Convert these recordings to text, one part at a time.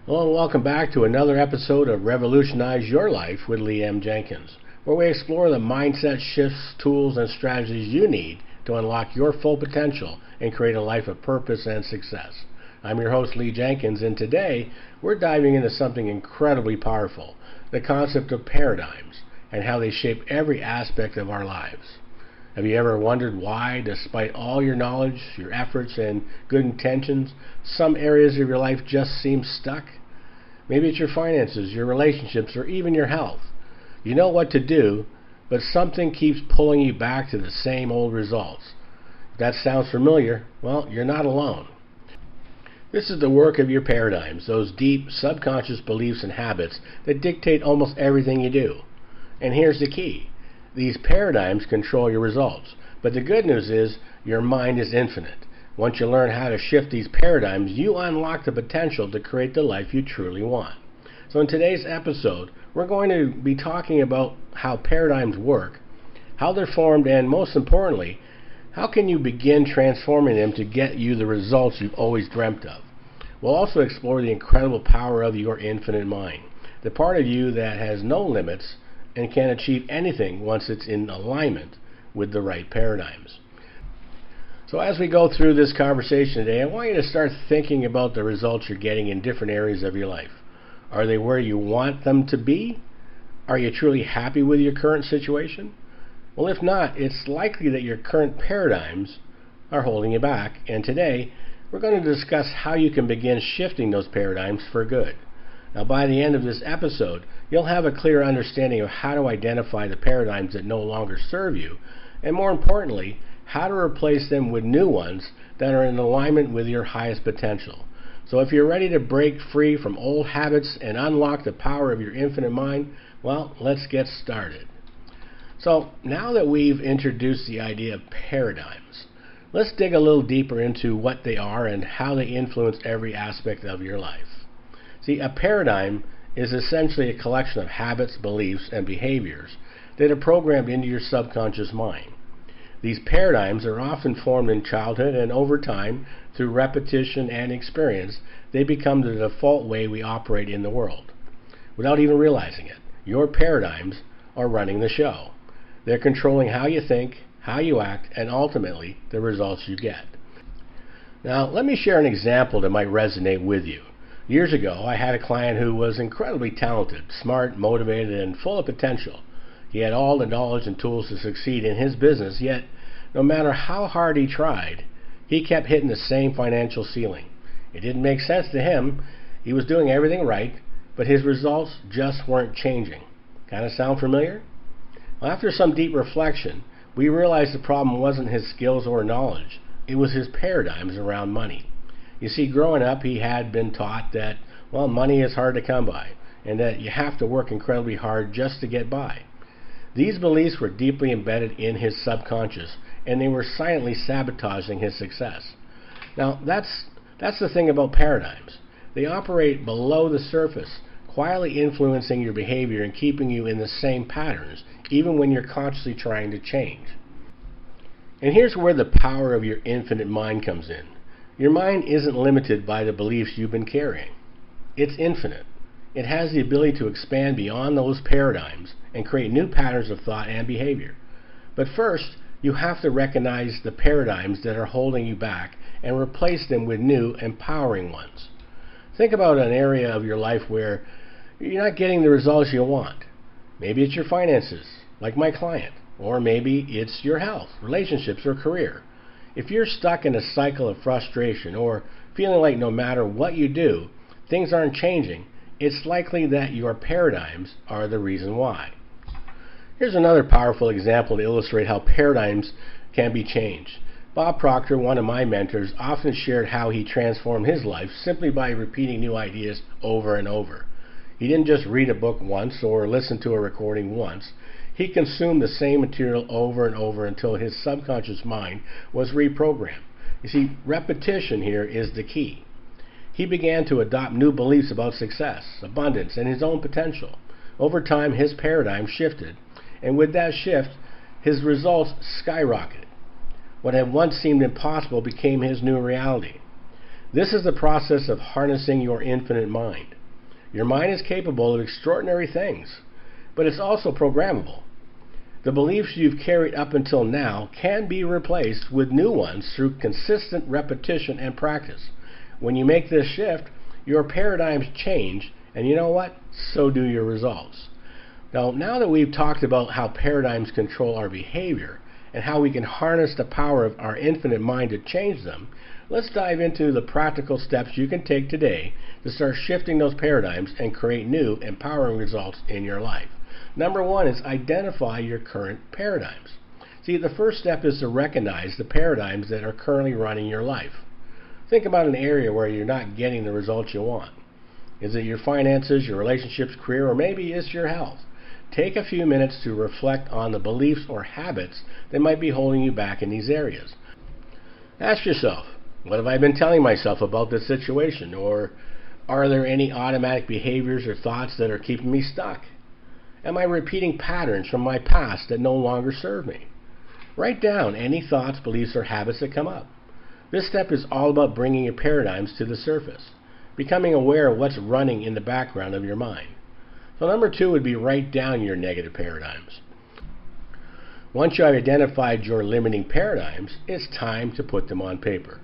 Hello and welcome back to another episode of Revolutionize Your Life with Jenkins, where we explore the mindset shifts, tools, and strategies you need to unlock your full potential and create a life of purpose and success. I'm your host, Lee Jenkins, and today we're diving into something incredibly powerful, the concept of paradigms and how they shape every aspect of our lives. Have you ever wondered why, despite all your knowledge, your efforts, and good intentions, some areas of your life just seem stuck? Maybe it's your finances, your relationships, or even your health. You know what to do, but something keeps pulling you back to the same old results. If that sounds familiar, well, you're not alone. This is the work of your paradigms, those deep subconscious beliefs and habits that dictate almost everything you do. And here's the key. These paradigms control your results, but the good news is your mind is infinite. Once you learn how to shift these paradigms, you unlock the potential to create the life you truly want. So in today's episode, we're going to be talking about how paradigms work, how they're formed, and most importantly, how can you begin transforming them to get you the results you've always dreamt of. We'll also explore the incredible power of your infinite mind, the part of you that has no limits and can achieve anything once it's in alignment with the right paradigms. So as we go through this conversation today, I want you to start thinking about the results you're getting in different areas of your life. Are they where you want them to be? Are you truly happy with your current situation? Well, if not, it's likely that your current paradigms are holding you back, and today we're going to discuss how you can begin shifting those paradigms for good. Now, by the end of this episode, you'll have a clear understanding of how to identify the paradigms that no longer serve you, and more importantly, how to replace them with new ones that are in alignment with your highest potential. So if you're ready to break free from old habits and unlock the power of your infinite mind, well, let's get started. So now that we've introduced the idea of paradigms, let's dig a little deeper into what they are and how they influence every aspect of your life. See, a paradigm is essentially a collection of habits, beliefs, and behaviors that are programmed into your subconscious mind. These paradigms are often formed in childhood, and over time, through repetition and experience, they become the default way we operate in the world. Without even realizing it, your paradigms are running the show. They're controlling how you think, how you act, and ultimately, the results you get. Now, let me share an example that might resonate with you. Years ago, I had a client who was incredibly talented, smart, motivated, and full of potential. He had all the knowledge and tools to succeed in his business, yet no matter how hard he tried, he kept hitting the same financial ceiling. It didn't make sense to him. He was doing everything right, but his results just weren't changing. Kind of sound familiar? Well, after some deep reflection, we realized the problem wasn't his skills or knowledge. It was his paradigms around money. You see, growing up, he had been taught that, well, money is hard to come by, and that you have to work incredibly hard just to get by. These beliefs were deeply embedded in his subconscious, and they were silently sabotaging his success. Now, that's the thing about paradigms. They operate below the surface, quietly influencing your behavior and keeping you in the same patterns, even when you're consciously trying to change. And here's where the power of your infinite mind comes in. Your mind isn't limited by the beliefs you've been carrying. It's infinite. It has the ability to expand beyond those paradigms and create new patterns of thought and behavior. But first, you have to recognize the paradigms that are holding you back and replace them with new, empowering ones. Think about an area of your life where you're not getting the results you want. Maybe it's your finances, like my client, or maybe it's your health, relationships, or career. If you're stuck in a cycle of frustration or feeling like no matter what you do, things aren't changing, it's likely that your paradigms are the reason why. Here's another powerful example to illustrate how paradigms can be changed. Bob Proctor, one of my mentors, often shared how he transformed his life simply by repeating new ideas over and over. He didn't just read a book once or listen to a recording once. He consumed the same material over and over until his subconscious mind was reprogrammed. You see, repetition here is the key. He began to adopt new beliefs about success, abundance, and his own potential. Over time, his paradigm shifted, and with that shift, his results skyrocketed. What had once seemed impossible became his new reality. This is the process of harnessing your infinite mind. Your mind is capable of extraordinary things, but it's also programmable. The beliefs you've carried up until now can be replaced with new ones through consistent repetition and practice. When you make this shift, your paradigms change, and you know what? So do your results. Now that we've talked about how paradigms control our behavior and how we can harness the power of our infinite mind to change them, let's dive into the practical steps you can take today to start shifting those paradigms and create new, empowering results in your life. Number one is identify your current paradigms. See, the first step is to recognize the paradigms that are currently running your life. Think about an area where you're not getting the results you want. Is it your finances, your relationships, career, or maybe it's your health? Take a few minutes to reflect on the beliefs or habits that might be holding you back in these areas. Ask yourself, what have I been telling myself about this situation? Or are there any automatic behaviors or thoughts that are keeping me stuck? Am I repeating patterns from my past that no longer serve me? Write down any thoughts, beliefs, or habits that come up. This step is all about bringing your paradigms to the surface, becoming aware of what's running in the background of your mind. So number two would be write down your negative paradigms. Once you have identified your limiting paradigms, it's time to put them on paper.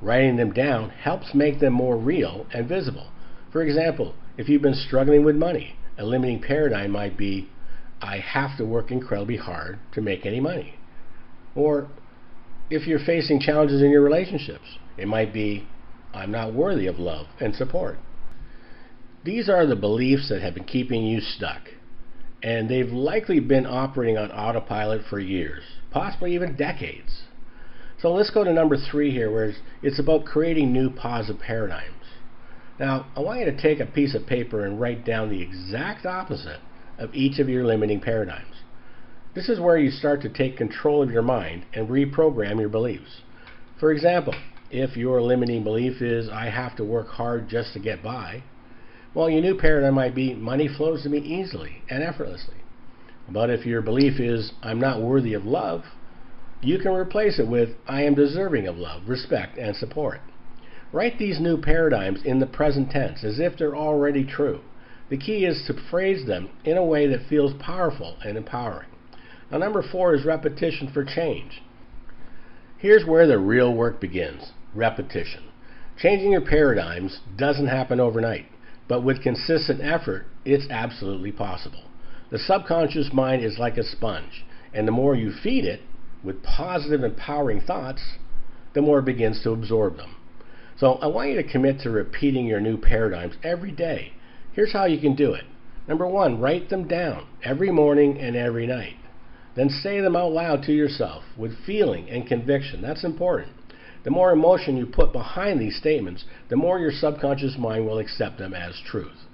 Writing them down helps make them more real and visible. For example, if you've been struggling with money, a limiting paradigm might be, I have to work incredibly hard to make any money. Or if you're facing challenges in your relationships, it might be, I'm not worthy of love and support. These are the beliefs that have been keeping you stuck, and they've likely been operating on autopilot for years, possibly even decades. So let's go to number three here, where it's about creating new positive paradigms. Now, I want you to take a piece of paper and write down the exact opposite of each of your limiting paradigms. This is where you start to take control of your mind and reprogram your beliefs. For example, if your limiting belief is, I have to work hard just to get by, well, your new paradigm might be, money flows to me easily and effortlessly. But if your belief is, I'm not worthy of love, you can replace it with, I am deserving of love, respect, and support. Write these new paradigms in the present tense as if they're already true. The key is to phrase them in a way that feels powerful and empowering. Now, number four is repetition for change. Here's where the real work begins, repetition. Changing your paradigms doesn't happen overnight, but with consistent effort, it's absolutely possible. The subconscious mind is like a sponge, and the more you feed it with positive, empowering thoughts, the more it begins to absorb them. So I want you to commit to repeating your new paradigms every day. Here's how you can do it. Number one, write them down every morning and every night. Then say them out loud to yourself with feeling and conviction. That's important. The more emotion you put behind these statements, the more your subconscious mind will accept them as truth.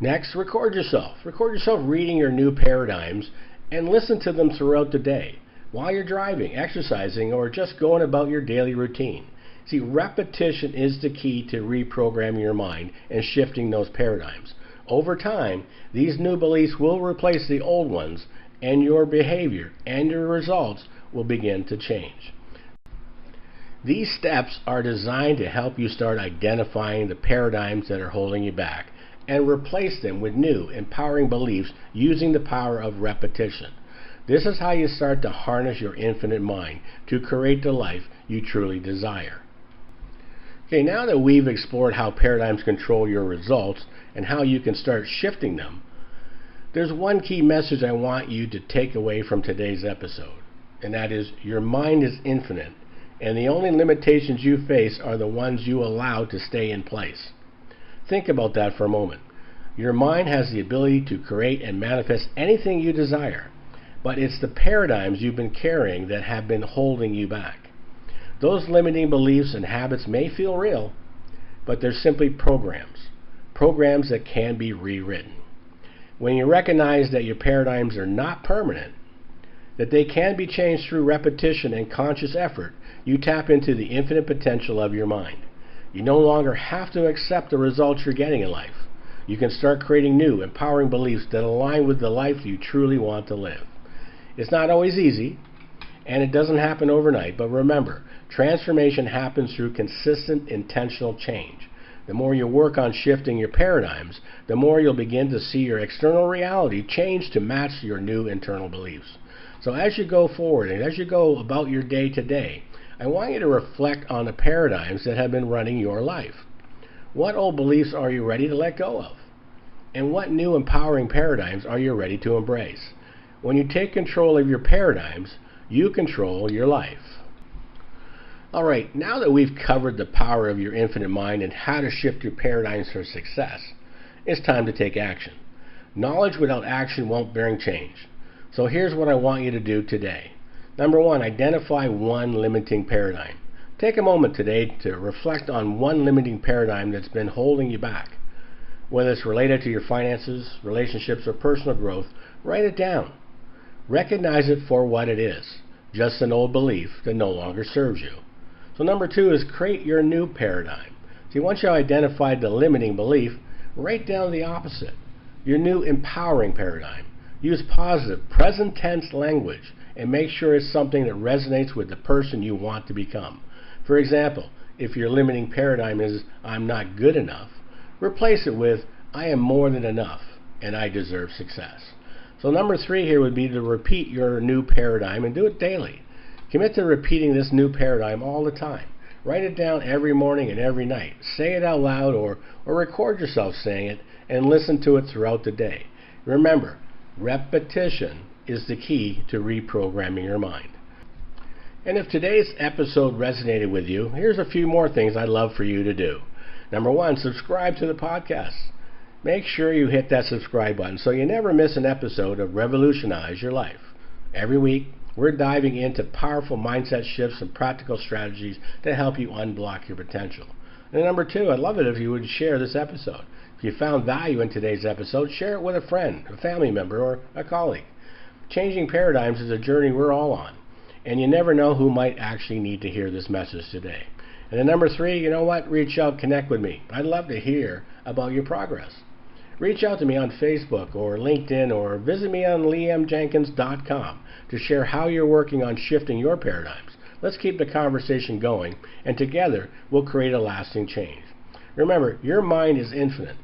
Next, record yourself. Record yourself reading your new paradigms and listen to them throughout the day, while you're driving, exercising, or just going about your daily routine. See, repetition is the key to reprogramming your mind and shifting those paradigms. Over time, these new beliefs will replace the old ones, and your behavior and your results will begin to change. These steps are designed to help you start identifying the paradigms that are holding you back and replace them with new, empowering beliefs using the power of repetition. This is how you start to harness your infinite mind to create the life you truly desire. Okay, now that we've explored how paradigms control your results and how you can start shifting them, there's one key message I want you to take away from today's episode, and that is your mind is infinite, and the only limitations you face are the ones you allow to stay in place. Think about that for a moment. Your mind has the ability to create and manifest anything you desire, but it's the paradigms you've been carrying that have been holding you back. Those limiting beliefs and habits may feel real, but they're simply programs that can be rewritten. When you recognize that your paradigms are not permanent, that they can be changed through repetition and conscious effort, you tap into the infinite potential of your mind. You no longer have to accept the results you're getting in life. You can start creating new, empowering beliefs that align with the life you truly want to live. It's not always easy, and it doesn't happen overnight, but remember, transformation happens through consistent, intentional change. The more you work on shifting your paradigms, the more you'll begin to see your external reality change to match your new internal beliefs. So as you go forward and as you go about your day to day, I want you to reflect on the paradigms that have been running your life. What old beliefs are you ready to let go of? And what new empowering paradigms are you ready to embrace? When you take control of your paradigms, you control your life. Alright, now that we've covered the power of your infinite mind and how to shift your paradigms for success, it's time to take action. Knowledge without action won't bring change. So here's what I want you to do today. Number one, identify one limiting paradigm. Take a moment today to reflect on one limiting paradigm that's been holding you back. Whether it's related to your finances, relationships, or personal growth, write it down. Recognize it for what it is, just an old belief that no longer serves you. So number two is create your new paradigm. See, once you identified the limiting belief, write down the opposite, your new empowering paradigm. Use positive, present tense language and make sure it's something that resonates with the person you want to become. For example, if your limiting paradigm is, I'm not good enough, replace it with, I am more than enough and I deserve success. So number three here would be to repeat your new paradigm and do it daily. Commit to repeating this new paradigm all the time. Write it down every morning and every night. Say it out loud or record yourself saying it and listen to it throughout the day. Remember, repetition is the key to reprogramming your mind. And if today's episode resonated with you, here's a few more things I'd love for you to do. Number one, subscribe to the podcast. Make sure you hit that subscribe button so you never miss an episode of Revolutionize Your Life. Every week, we're diving into powerful mindset shifts and practical strategies to help you unblock your potential. And number two, I'd love it if you would share this episode. If you found value in today's episode, share it with a friend, a family member, or a colleague. Changing paradigms is a journey we're all on, and you never know who might actually need to hear this message today. And then number three, you know what? Reach out, connect with me. I'd love to hear about your progress. Reach out to me on Facebook or LinkedIn or visit me on liamjenkins.com to share how you're working on shifting your paradigms. Let's keep the conversation going, and together we'll create a lasting change. Remember, your mind is infinite,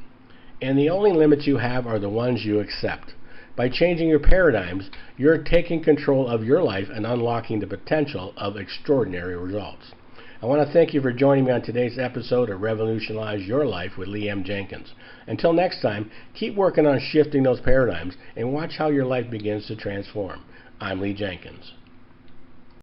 and the only limits you have are the ones you accept. By changing your paradigms, you're taking control of your life and unlocking the potential of extraordinary results. I want to thank you for joining me on today's episode of Revolutionize Your Life with Liam Jenkins. Until next time, keep working on shifting those paradigms and watch how your life begins to transform. I'm Lee Jenkins.